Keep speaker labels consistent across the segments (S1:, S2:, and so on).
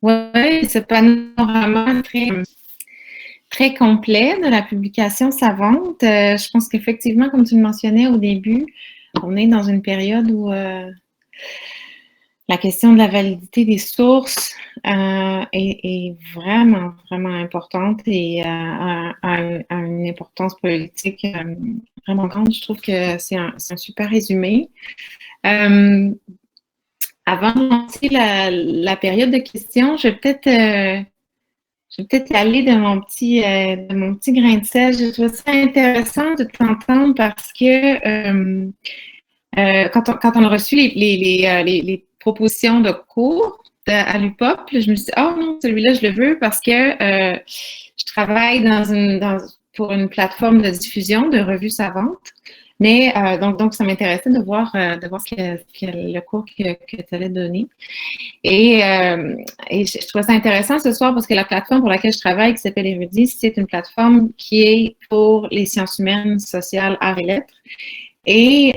S1: ouais, ce panorama très complet de la publication savante. Je pense qu'effectivement, comme tu le mentionnais au début, on est dans une période où la question de la validité des sources est vraiment, vraiment importante et a une importance politique vraiment grande. Je trouve que c'est un super résumé. Avant de lancer la période de questions, je vais peut-être y aller de mon petit grain de sel. Je trouve ça intéressant de t'entendre parce que quand on a reçu les propositions de cours à l'UPOP, je me suis dit, oh non, celui-là, je le veux parce que je travaille pour une plateforme de diffusion de revues savantes. Mais donc ça m'intéressait de voir le cours que tu allais donner. Et je trouve ça intéressant ce soir parce que la plateforme pour laquelle je travaille, qui s'appelle Érudit, c'est une plateforme qui est pour les sciences humaines, sociales, arts et lettres. Et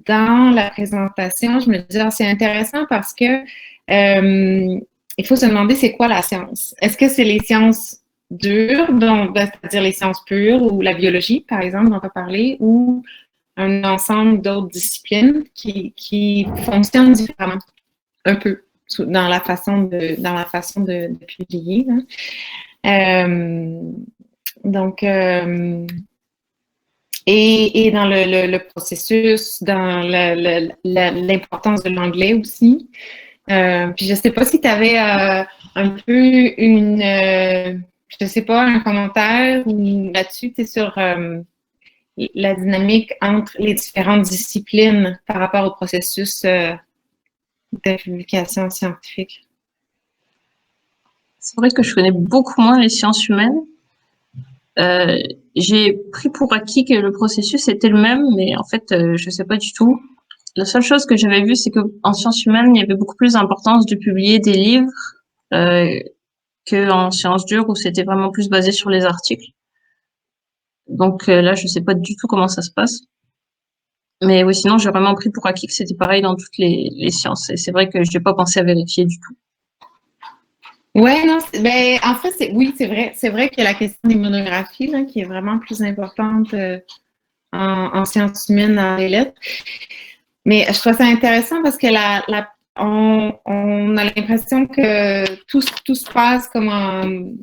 S1: dans la présentation, je me disais, c'est intéressant parce que il faut se demander c'est quoi la science. Est-ce que c'est les sciences dures, c'est-à-dire les sciences pures ou la biologie, par exemple, dont on va parler, ou un ensemble d'autres disciplines qui fonctionnent différemment, un peu, dans la façon de publier. Donc, et dans le processus, dans l'importance de l'anglais aussi. Puis je ne sais pas si tu avais un peu je sais pas, un commentaire là-dessus, tu sais, sur la dynamique entre les différentes disciplines par rapport au processus de publication scientifique.
S2: C'est vrai que je connais beaucoup moins les sciences humaines. J'ai pris pour acquis que le processus était le même, mais en fait, je sais pas du tout. La seule chose que j'avais vue, c'est que en sciences humaines, il y avait beaucoup plus d'importance de publier des livres que en sciences dures où c'était vraiment plus basé sur les articles. Donc là, je sais pas du tout comment ça se passe. Mais oui, sinon, j'ai vraiment pris pour acquis que c'était pareil dans toutes les sciences. Et c'est vrai que je n'ai pas pensé à vérifier du tout.
S1: Ouais, non, ben, en fait, oui, c'est vrai. C'est vrai que la question des monographies, là, qui est vraiment plus importante en sciences humaines, dans les lettres. Mais je trouve ça intéressant parce que on a l'impression que tout se passe comme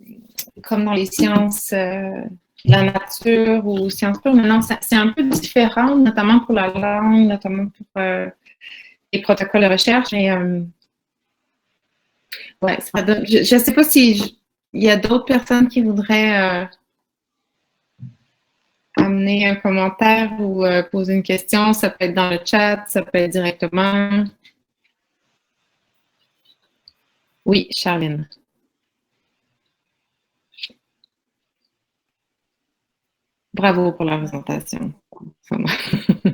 S1: dans les sciences de la nature ou sciences pures. Mais non, c'est un peu différent, notamment pour la langue, notamment pour les protocoles de recherche. Et, ouais, je ne sais pas si il y a d'autres personnes qui voudraient amener un commentaire ou poser une question. Ça peut être dans le chat, ça peut être directement. Oui, Charline. Bravo pour la présentation.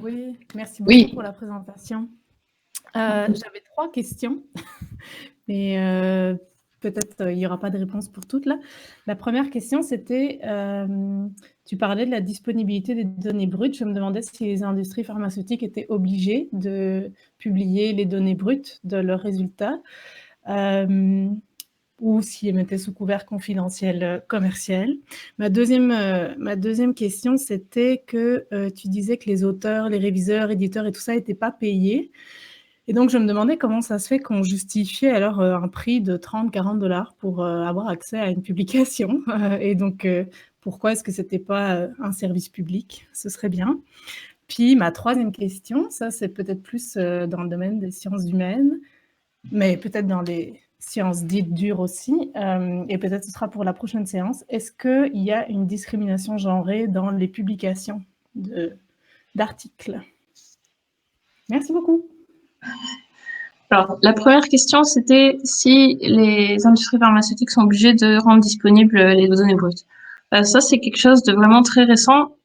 S3: Oui, merci beaucoup pour la présentation. J'avais 3 questions, mais peut-être il n'y aura pas de réponse pour toutes là. La première question, c'était, tu parlais de la disponibilité des données brutes. Je me demandais si les industries pharmaceutiques étaient obligées de publier les données brutes de leurs résultats ou s'ils les mettaient sous couvert confidentiel commercial. Ma deuxième question, c'était que tu disais que les auteurs, les réviseurs, éditeurs et tout ça n'étaient pas payés. Et donc, je me demandais comment ça se fait qu'on justifiait alors un prix de 30-40 $ pour avoir accès à une publication. Et donc, pourquoi est-ce que ce n'était pas un service public? Ce serait bien. Puis, ma troisième question, ça, c'est peut-être plus dans le domaine des sciences humaines, mais peut-être dans les sciences dites dures aussi, et peut-être ce sera pour la prochaine séance. Est-ce qu'il y a une discrimination genrée dans les publications d'articles? Merci beaucoup.
S2: Alors, la première question, c'était si les industries pharmaceutiques sont obligées de rendre disponibles les données brutes. Ça, c'est quelque chose de vraiment très récent.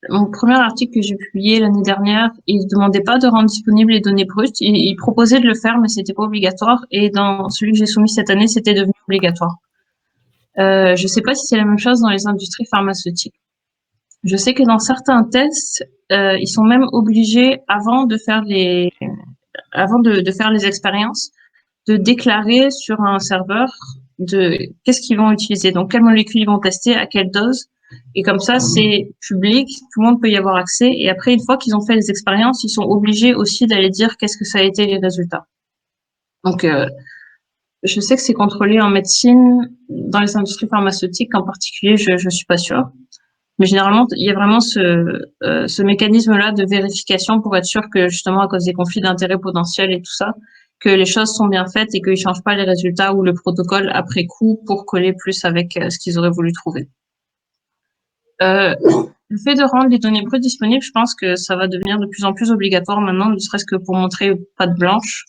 S2: Mon premier article que j'ai publié l'année dernière, il demandait pas de rendre disponibles les données brutes. Il proposait de le faire, mais c'était pas obligatoire. Et dans celui que j'ai soumis cette année, c'était devenu obligatoire. Je sais pas si c'est la même chose dans les industries pharmaceutiques. Je sais que dans certains tests, ils sont même obligés avant de faire les expériences, de déclarer sur un serveur de qu'est-ce qu'ils vont utiliser, donc quelles molécules ils vont tester, à quelle dose. Et comme ça, c'est public, tout le monde peut y avoir accès. Et après, une fois qu'ils ont fait les expériences, ils sont obligés aussi d'aller dire qu'est-ce que ça a été les résultats. Donc, je sais que c'est contrôlé en médecine, dans les industries pharmaceutiques en particulier, je suis pas sûre. Mais généralement, il y a vraiment ce mécanisme-là de vérification pour être sûr que justement, à cause des conflits d'intérêts potentiels et tout ça, que les choses sont bien faites et qu'ils changent pas les résultats ou le protocole après coup pour coller plus avec ce qu'ils auraient voulu trouver. Le fait de rendre les données brutes disponibles, je pense que ça va devenir de plus en plus obligatoire maintenant, ne serait-ce que pour montrer patte blanche.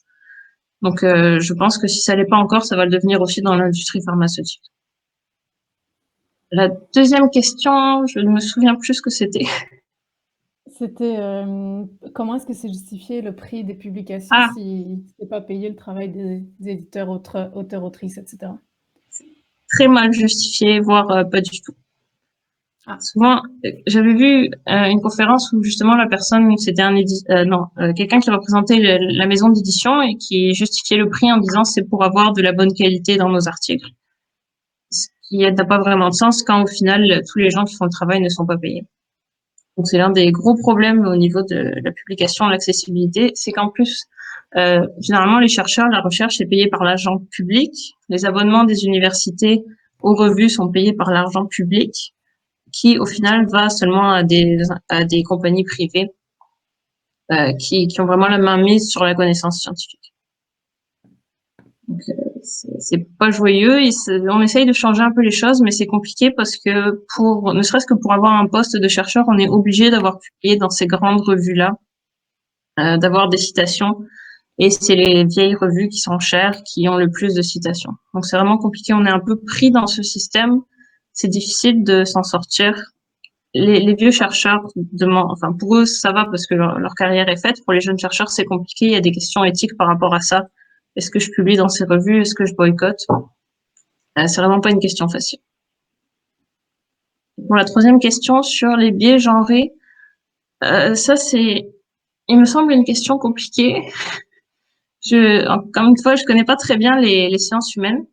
S2: Donc, je pense que si ça l'est pas encore, ça va le devenir aussi dans l'industrie pharmaceutique. La deuxième question, je ne me souviens plus ce que c'était.
S3: C'était comment est-ce que c'est justifié le prix des publications si c'est pas payé le travail des éditeurs, auteurs, autrices, etc.
S2: Très mal justifié, voire pas du tout. Souvent, j'avais vu une conférence où justement la personne, c'était quelqu'un qui représentait la maison d'édition et qui justifiait le prix en disant c'est pour avoir de la bonne qualité dans nos articles. Ce qui n'a pas vraiment de sens quand au final tous les gens qui font le travail ne sont pas payés. Donc c'est l'un des gros problèmes au niveau de la publication, l'accessibilité, c'est qu'en plus, généralement les chercheurs, la recherche est payée par l'argent public, les abonnements des universités aux revues sont payés par l'argent public, qui au final va seulement à des compagnies privées qui ont vraiment la main mise sur la connaissance scientifique. Donc c'est pas joyeux. On essaye de changer un peu les choses, mais c'est compliqué parce que ne serait-ce que pour avoir un poste de chercheur, on est obligé d'avoir publié dans ces grandes revues-là, d'avoir des citations. Et c'est les vieilles revues qui sont chères, qui ont le plus de citations. Donc c'est vraiment compliqué. On est un peu pris dans ce système. C'est difficile de s'en sortir. Les vieux chercheurs enfin pour eux ça va parce que leur carrière est faite. Pour les jeunes chercheurs c'est compliqué. Il y a des questions éthiques par rapport à ça. Est-ce que je publie dans ces revues? Est-ce que je boycotte? C'est vraiment pas une question facile. Pour la troisième question sur les biais genrés, ça il me semble une question compliquée. Encore une fois, je connais pas très bien les sciences humaines.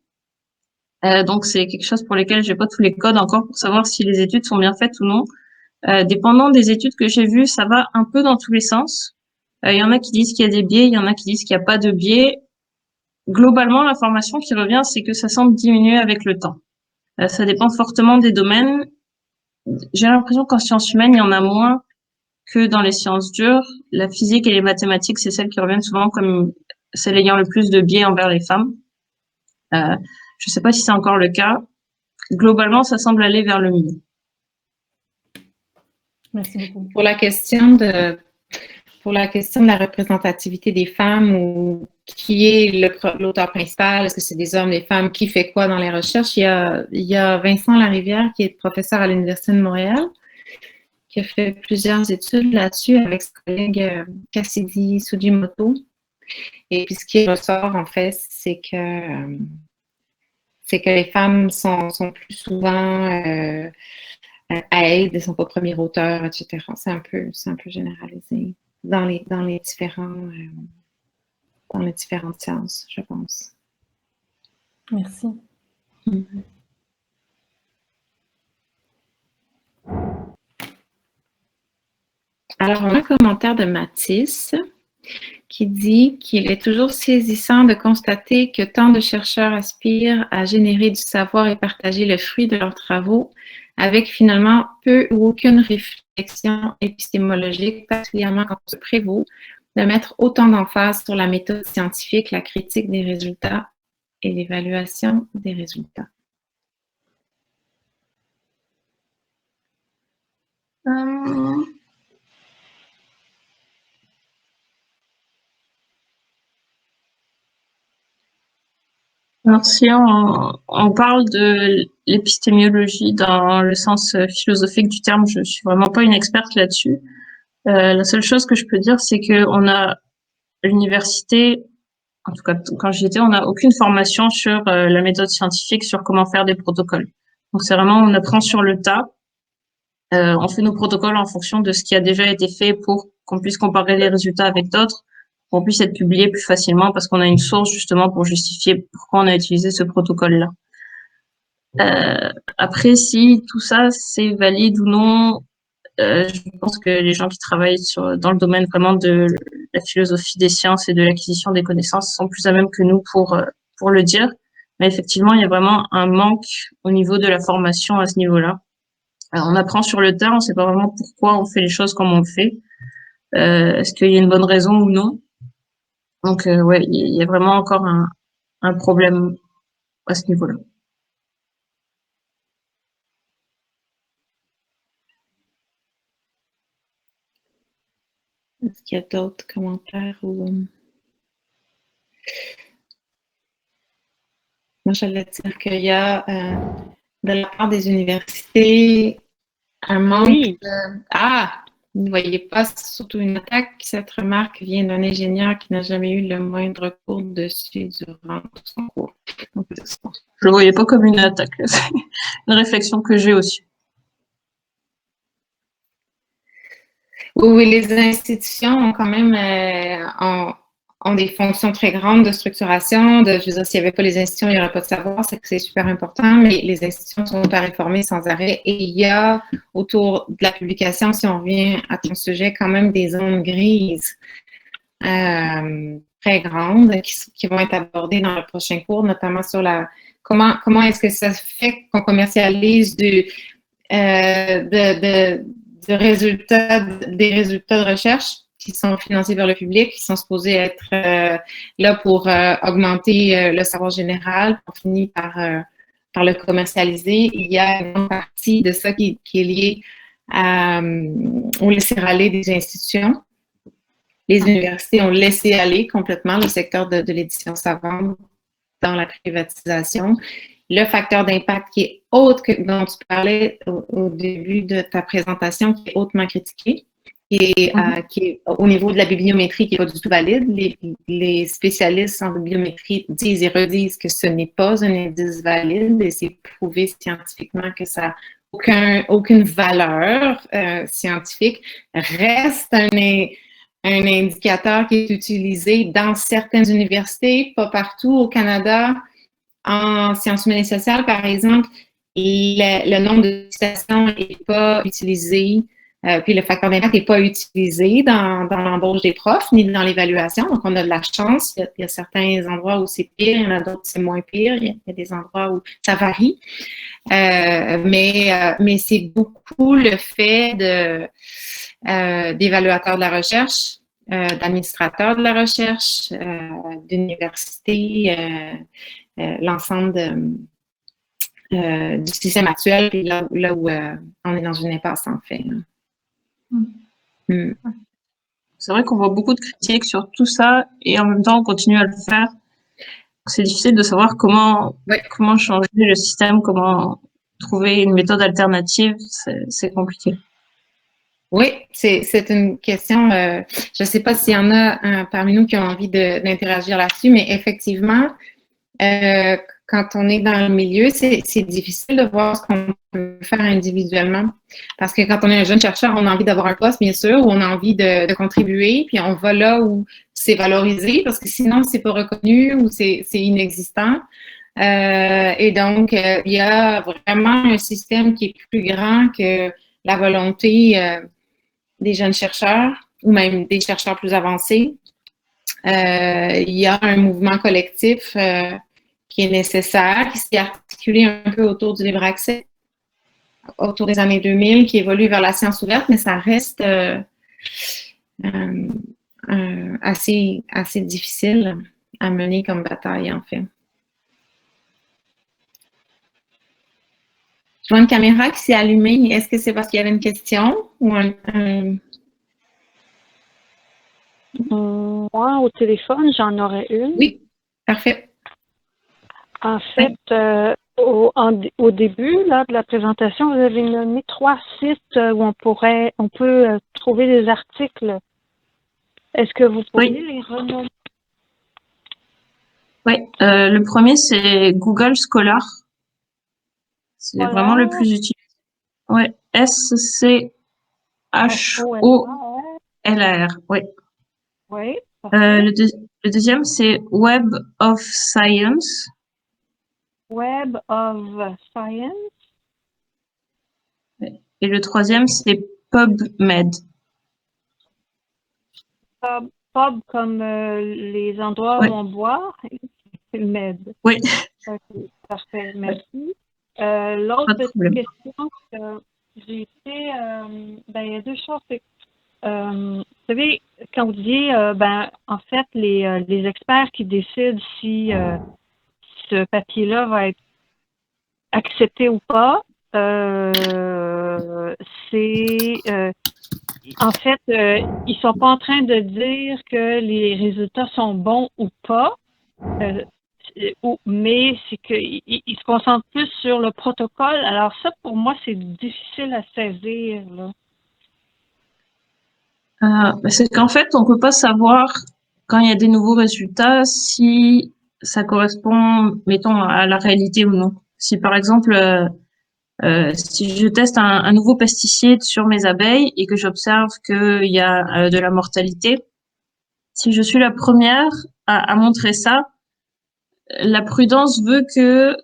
S2: Donc c'est quelque chose pour lesquels j'ai pas tous les codes encore pour savoir si les études sont bien faites ou non. Dépendant des études que j'ai vues, ça va un peu dans tous les sens. Il y en a qui disent qu'il y a des biais, il y en a qui disent qu'il n'y a pas de biais. Globalement, l'information qui revient, c'est que ça semble diminuer avec le temps. Ça dépend fortement des domaines. J'ai l'impression qu'en sciences humaines, il y en a moins que dans les sciences dures. La physique et les mathématiques, c'est celles qui reviennent souvent comme celles ayant le plus de biais envers les femmes. Je ne sais pas si c'est encore le cas. Globalement, ça semble aller vers le milieu.
S3: Merci beaucoup.
S1: Pour la question de la représentativité des femmes ou qui est l'auteur principal, est-ce que c'est des hommes, des femmes, qui fait quoi dans les recherches, il y a Vincent Larivière qui est professeur à l'Université de Montréal qui a fait plusieurs études là-dessus avec sa collègue Cassidy Sugimoto. Et puis ce qui ressort en fait, c'est que les femmes sont plus souvent à aide, ne sont pas premiers auteurs, etc. C'est un peu généralisé dans les différentes sciences, je pense.
S3: Merci.
S1: Alors, on a un commentaire de Mathis qui dit qu'il est toujours saisissant de constater que tant de chercheurs aspirent à générer du savoir et partager le fruit de leurs travaux avec finalement peu ou aucune réflexion épistémologique, particulièrement quand on se prévaut de mettre autant d'emphase sur la méthode scientifique, la critique des résultats et l'évaluation des résultats.
S2: Alors, si on parle de l'épistémiologie dans le sens philosophique du terme, je suis vraiment pas une experte là-dessus. La seule chose que je peux dire, c'est que on a l'université, en tout cas quand j'y étais, on n'a aucune formation sur la méthode scientifique, sur comment faire des protocoles. Donc c'est vraiment on apprend sur le tas. On fait nos protocoles en fonction de ce qui a déjà été fait pour qu'on puisse comparer les résultats avec d'autres. qu'on puisse être publié plus facilement parce qu'on a une source justement pour justifier pourquoi on a utilisé ce protocole-là. Après, si tout ça c'est valide ou non, je pense que les gens qui travaillent dans le domaine vraiment de la philosophie des sciences et de l'acquisition des connaissances sont plus à même que nous pour le dire. Mais effectivement, il y a vraiment un manque au niveau de la formation à ce niveau-là. Alors, on apprend sur le tas, on ne sait pas vraiment pourquoi on fait les choses comme on le fait. Est-ce qu'il y a une bonne raison ou non? Donc, ouais, il y a vraiment encore un problème à ce niveau-là.
S1: Est-ce qu'il y a d'autres commentaires ou... Moi, j'allais dire qu'il y a, de la part des universités, un manque
S4: Oui.
S1: Ah! Vous ne voyez pas surtout une attaque. Cette remarque vient d'un ingénieur qui n'a jamais eu le moindre cours dessus durant tout son cours. Donc,
S2: je le voyais pas comme une attaque. C'est une réflexion que j'ai aussi.
S1: Oui, les institutions ont quand même ont des fonctions très grandes de structuration. Je veux dire, s'il n'y avait pas les institutions, il n'y aurait pas de savoir, c'est que c'est super important, mais les institutions sont à réformer sans arrêt. Et il y a, autour de la publication, si on revient à ton sujet, quand même des zones grises très grandes qui vont être abordées dans le prochain cours, notamment sur comment est-ce que ça fait qu'on commercialise des résultats de recherche qui sont financés vers le public, qui sont supposés être là pour augmenter le savoir général, on finit par le commercialiser. Il y a une partie de ça qui est liée au laisser-aller des institutions. Les universités ont laissé aller complètement le secteur de l'édition savante dans la privatisation. Le facteur d'impact qui est autre que dont tu parlais au début de ta présentation, qui est hautement critiqué, qui est au niveau de la bibliométrie, qui n'est pas du tout valide. Les spécialistes en bibliométrie disent et redisent que ce n'est pas un indice valide et c'est prouvé scientifiquement que ça n'a aucune valeur scientifique. Reste un indicateur qui est utilisé dans certaines universités, pas partout au Canada. En sciences humaines et sociales, par exemple, le nombre de citations n'est pas utilisé, puis le facteur d'impact n'est pas utilisé dans l'embauche des profs ni dans l'évaluation. Donc, on a de la chance. Il y a certains endroits où c'est pire, il y en a d'autres où c'est moins pire. Il y a des endroits où ça varie. Mais c'est beaucoup le fait d'évaluateurs de la recherche, d'administrateurs de la recherche, d'universités, l'ensemble du système actuel, puis là où on est dans une impasse, en fait.
S2: C'est vrai qu'on voit beaucoup de critiques sur tout ça et en même temps on continue à le faire. C'est difficile de savoir comment changer le système, comment trouver une méthode alternative, c'est compliqué.
S1: Oui, c'est une question, je ne sais pas s'il y en a parmi nous qui ont envie d'interagir là-dessus, mais effectivement, quand on est dans le milieu, c'est difficile de voir ce qu'on peut faire individuellement. Parce que quand on est un jeune chercheur, on a envie d'avoir un poste, bien sûr, ou on a envie de contribuer, puis on va là où c'est valorisé, parce que sinon, c'est pas reconnu ou c'est inexistant. Et donc, il y a vraiment un système qui est plus grand que la volonté des jeunes chercheurs ou même des chercheurs plus avancés. Il y a un mouvement collectif qui est nécessaire, qui s'est articulé un peu autour du libre accès, autour des années 2000, qui évolue vers la science ouverte, mais ça reste assez difficile à mener comme bataille, en fait. Je vois une caméra qui s'est allumée. Est-ce que c'est parce qu'il y avait une question ou
S4: Moi, au téléphone, j'en aurais une.
S1: Oui, parfait.
S4: En fait, au début là, de la présentation, vous avez nommé 3 sites où on peut trouver des articles. Est-ce que vous pourriez les renommer?
S2: Oui, le premier, c'est Google Scholar. C'est vraiment le plus utilisé. Ouais, SCHOLAR. Oui.
S4: Oui.
S2: Euh, le, deux- le deuxième, c'est Web of Science.
S4: Web of Science.
S2: Et le troisième, c'est PubMed.
S4: Pub comme les endroits
S2: Ouais.
S4: où on boit. Med.
S2: Oui,
S4: Ok, parfait,
S2: ouais,
S4: merci.
S2: pas
S4: L'autre
S2: de
S4: petite
S2: problème.
S4: question que j'ai été, ben, il y a deux choses. Vous savez, quand vous dites, ben, en fait, les experts qui décident si ce papier-là va être accepté ou pas, c'est en fait, ils sont pas en train de dire que les résultats sont bons ou pas, mais c'est qu'ils se concentrent plus sur le protocole. Alors ça, pour moi, c'est difficile à saisir, là.
S2: C'est qu'en fait, on peut pas savoir quand il y a des nouveaux résultats si ça correspond, mettons, à la réalité ou non. Si par exemple, si je teste un nouveau pesticide sur mes abeilles et que j'observe qu'il y a de la mortalité, si je suis la première à montrer ça, la prudence veut que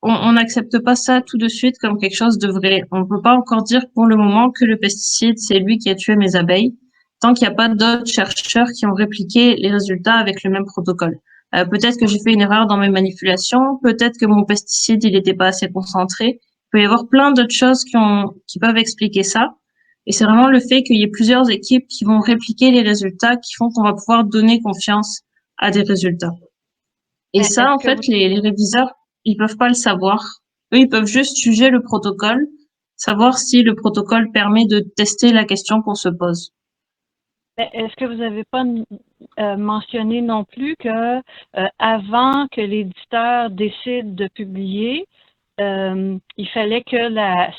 S2: on n'accepte pas ça tout de suite comme quelque chose de vrai. On peut pas encore dire pour le moment que le pesticide, c'est lui qui a tué mes abeilles, tant qu'il n'y a pas d'autres chercheurs qui ont répliqué les résultats avec le même protocole. Peut-être que j'ai fait une erreur dans mes manipulations, peut-être que mon pesticide, il n'était pas assez concentré. Il peut y avoir plein d'autres choses qui peuvent expliquer ça. Et c'est vraiment le fait qu'il y ait plusieurs équipes qui vont répliquer les résultats qui font qu'on va pouvoir donner confiance à des résultats. Et
S4: Mais
S2: ça,
S4: est-ce
S2: en
S4: que
S2: fait, les réviseurs, ils peuvent pas le savoir. Eux, ils peuvent juste juger le protocole, savoir si le protocole permet de tester la question qu'on se pose.
S4: est-ce que vous n'avez pas mentionné non plus que avant que l'éditeur décide de publier, il fallait que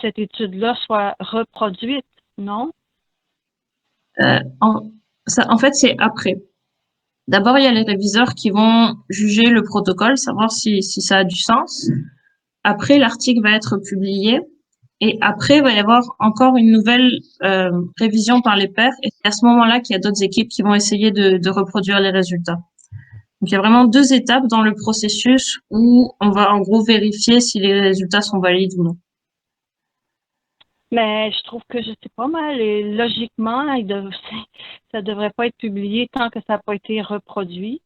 S4: cette étude-là soit reproduite, non?
S2: Euh, en, en fait, c'est après. D'abord, il y a les réviseurs qui vont juger le protocole, savoir si ça a du sens. Après, l'article va être publié. Et après, il va y avoir encore une nouvelle révision par les pairs. Et c'est à ce moment-là qu'il y a d'autres équipes qui vont essayer de reproduire les résultats. Donc, il y a vraiment deux étapes dans le processus où on va en gros vérifier si les résultats sont valides ou non.
S4: Mais je trouve que je sais pas mal. Et logiquement, ça devrait pas être publié tant que ça n'a pas été reproduit.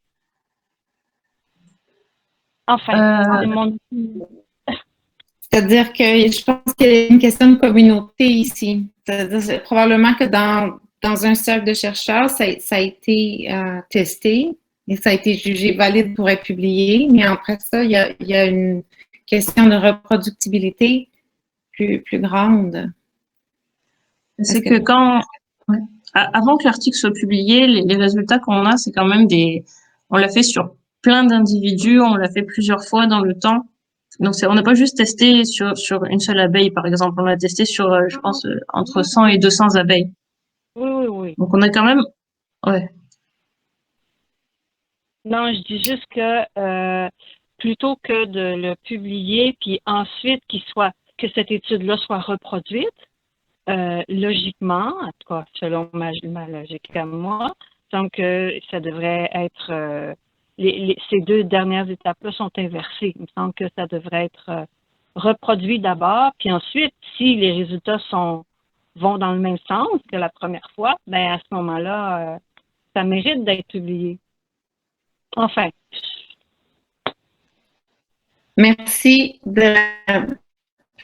S4: Enfin, c'est
S2: Euh,
S4: mon.
S1: C'est-à-dire que je pense qu'il y a une question de communauté ici. C'est probablement que dans un cercle de chercheurs, ça a été testé et ça a été jugé valide pour être publié. Mais après ça, il y a une question de reproductibilité plus grande.
S2: c'est que quand, ouais, avant que l'article soit publié, les résultats qu'on a, c'est quand même on l'a fait sur plein d'individus, on l'a fait plusieurs fois dans le temps. Donc, on n'a pas juste testé sur une seule abeille, par exemple. On l'a testé sur, je pense, entre 100 et 200 abeilles.
S4: Oui, oui, oui.
S2: Donc, on a quand même, ouais.
S4: Non, je dis juste que plutôt que de le publier, puis ensuite que cette étude-là soit reproduite, logiquement, en tout cas selon ma logique à moi, donc ça devrait être ces deux dernières étapes-là sont inversées. Il me semble que ça devrait être reproduit d'abord, puis ensuite, si les résultats vont dans le même sens que la première fois, ben à ce moment-là, ça mérite d'être publié. Enfin.
S1: Merci de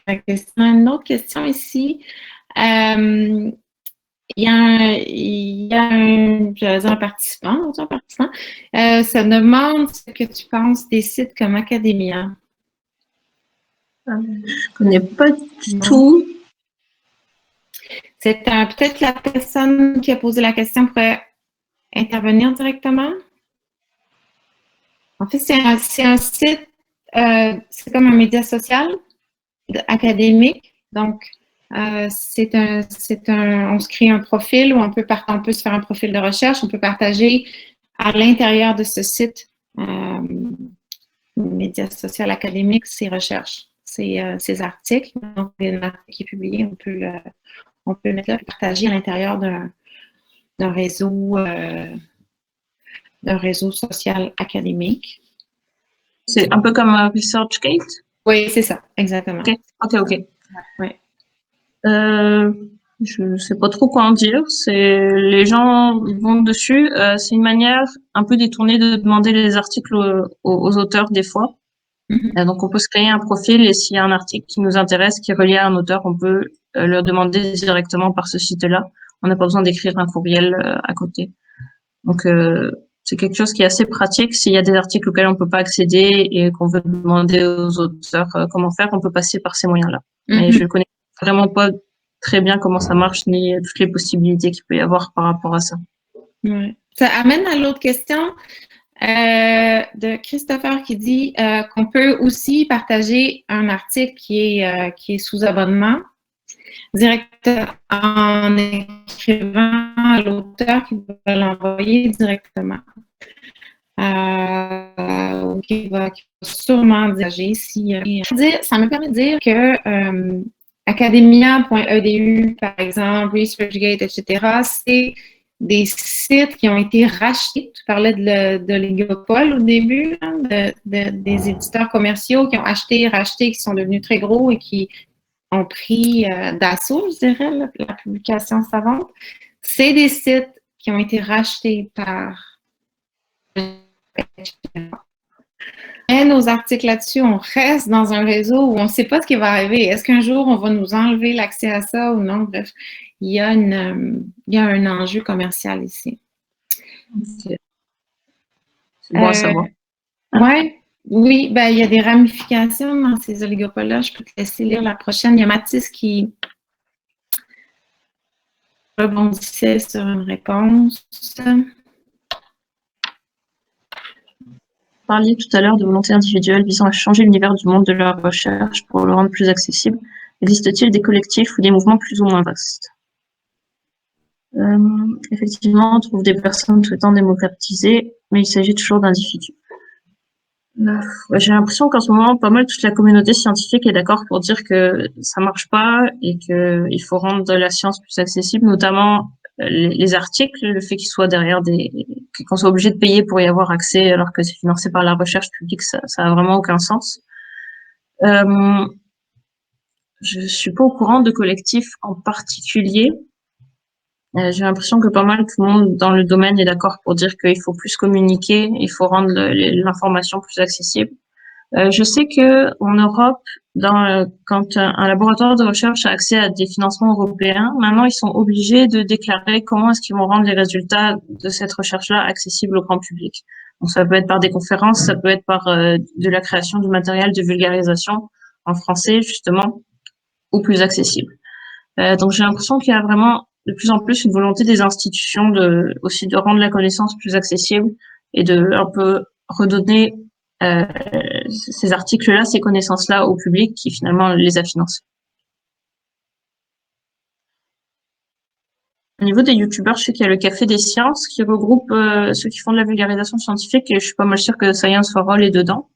S1: la question. Une autre question ici. Il y a un participant, ça demande ce que tu penses des sites comme Academia.
S2: Je connais pas du tout.
S1: C'est peut-être la personne qui a posé la question pourrait intervenir directement. En fait, c'est un site, c'est comme un média social académique. Donc, on se crée un profil où on peut se faire un profil de recherche, on peut partager à l'intérieur de ce site média social académique ses recherches, ses articles. Donc, un article qui est publié, on peut le mettre là et partager à l'intérieur d'un réseau un réseau social académique.
S2: C'est un peu comme ResearchGate?
S1: Oui, c'est ça, exactement.
S2: Ok.
S1: Ouais.
S2: Je sais pas trop quoi en dire. Les gens vont dessus. C'est une manière un peu détournée de demander les articles aux auteurs des fois. Donc on peut se créer un profil et s'il y a un article qui nous intéresse, qui est relié à un auteur, on peut leur demander directement par ce site-là. On n'a pas besoin d'écrire un courriel à côté. Donc c'est quelque chose qui est assez pratique. S'il y a des articles auxquels on peut pas accéder et qu'on veut demander aux auteurs comment faire, on peut passer par ces moyens-là. Mais je connais vraiment pas très bien comment ça marche ni toutes les possibilités qu'il peut y avoir par rapport à ça.
S1: Ouais. Ça amène à l'autre question de Christopher qui dit qu'on peut aussi partager un article qui est sous abonnement direct en écrivant à l'auteur qui va l'envoyer directement. Ou qui va sûrement diriger ça me permet de dire que academia.edu, par exemple, ResearchGate, etc., c'est des sites qui ont été rachetés. Tu parlais de l'oligopole au début, hein, des éditeurs commerciaux qui ont acheté, racheté, qui sont devenus très gros et qui ont pris d'assaut, je dirais, la publication savante. C'est des sites qui ont été rachetés par nos articles là-dessus, on reste dans un réseau où on ne sait pas ce qui va arriver. Est-ce qu'un jour, on va nous enlever l'accès à ça ou non? Bref, il y a un enjeu commercial ici.
S2: Okay. C'est bon à savoir.
S1: Oui, ben, il y a des ramifications dans ces oligopoles-là. Je peux te laisser lire la prochaine. Il y a Mathis qui rebondissait sur une réponse.
S2: Vous parliez tout à l'heure de volonté individuelle visant à changer l'univers du monde de la recherche pour le rendre plus accessible. Existe-t-il des collectifs ou des mouvements plus ou moins vastes? Effectivement, on trouve des personnes souhaitant démocratiser, mais il s'agit toujours d'individus. J'ai l'impression qu'en ce moment, pas mal toute la communauté scientifique est d'accord pour dire que ça marche pas et qu'il faut rendre la science plus accessible, notamment les articles, le fait qu'ils soient derrière qu'on soit obligé de payer pour y avoir accès alors que c'est financé par la recherche publique, ça a vraiment aucun sens. Je suis pas au courant de collectifs en particulier. J'ai l'impression que pas mal tout le monde dans le domaine est d'accord pour dire qu'il faut plus communiquer, il faut rendre l'information plus accessible. Je sais que en Europe, quand un laboratoire de recherche a accès à des financements européens, maintenant ils sont obligés de déclarer comment est-ce qu'ils vont rendre les résultats de cette recherche-là accessibles au grand public. Donc ça peut être par des conférences, ça peut être par de la création du matériel de vulgarisation en français justement, ou plus accessible. Donc j'ai l'impression qu'il y a vraiment de plus en plus une volonté des institutions aussi de rendre la connaissance plus accessible et de un peu redonner ces articles-là, ces connaissances-là au public qui finalement les a financés. Au niveau des youtubeurs, je sais qu'il y a le Café des Sciences qui regroupe ceux qui font de la vulgarisation scientifique et je suis pas mal sûre que Science for All est dedans.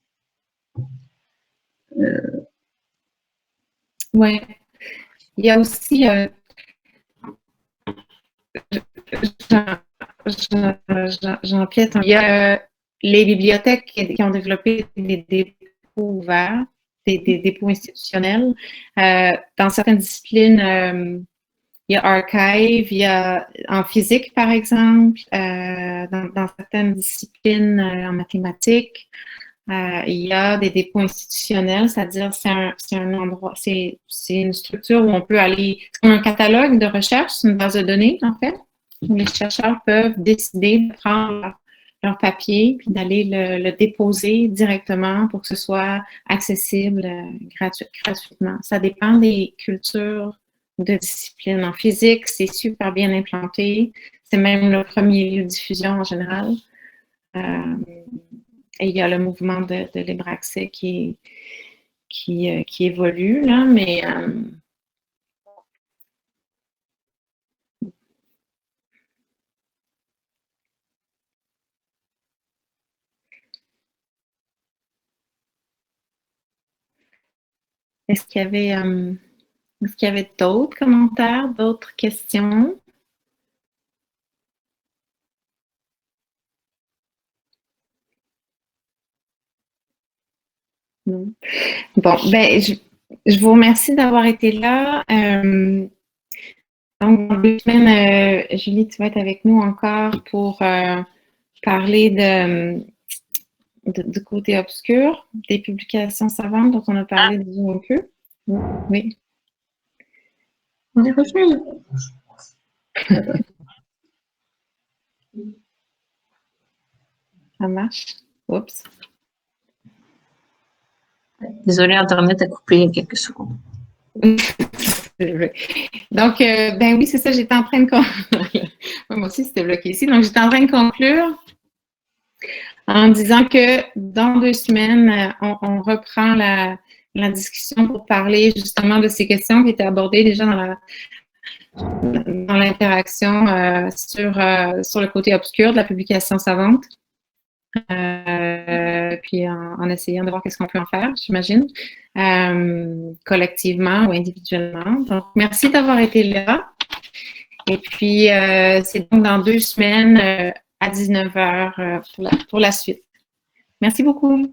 S1: Ouais. Il y a aussi j'empiète. Il y a les bibliothèques qui ont développé des dépôts ouverts, des dépôts institutionnels. Dans certaines disciplines, il y a Archive, il y a en physique, par exemple, dans certaines disciplines en mathématiques, il y a des dépôts institutionnels, c'est-à-dire c'est un endroit, c'est une structure où on peut aller, c'est comme un catalogue de recherche, c'est une base de données, en fait, où les chercheurs peuvent décider de prendre leur papier puis d'aller le déposer directement pour que ce soit accessible gratuitement. Ça dépend des cultures de discipline. En physique, c'est super bien implanté. C'est même le premier lieu de diffusion en général. Et il y a le mouvement de libre accès qui évolue, là, mais est-ce qu'il y avait d'autres commentaires, d'autres questions? Non. Bon, ben, je vous remercie d'avoir été là. Donc, dans 2 semaines, Julie, tu vas être avec nous encore pour parler du côté obscur, des publications savantes dont on a parlé déjà un peu. Oui.
S2: On est revenu.
S1: Ça marche. Oups.
S2: Désolée, Internet a coupé il y a quelques secondes.
S1: Donc, ben oui, c'est ça, j'étais en train de conclure. Moi aussi, c'était bloqué ici. Donc, j'étais en train de conclure en disant que dans 2 semaines, on reprend la discussion pour parler justement de ces questions qui étaient abordées déjà dans l'interaction sur le côté obscur de la publication savante. Puis en essayant de voir qu'est-ce qu'on peut en faire, j'imagine, collectivement ou individuellement. Donc, merci d'avoir été là. Et puis, c'est donc dans 2 semaines à 19h pour la suite. Merci beaucoup.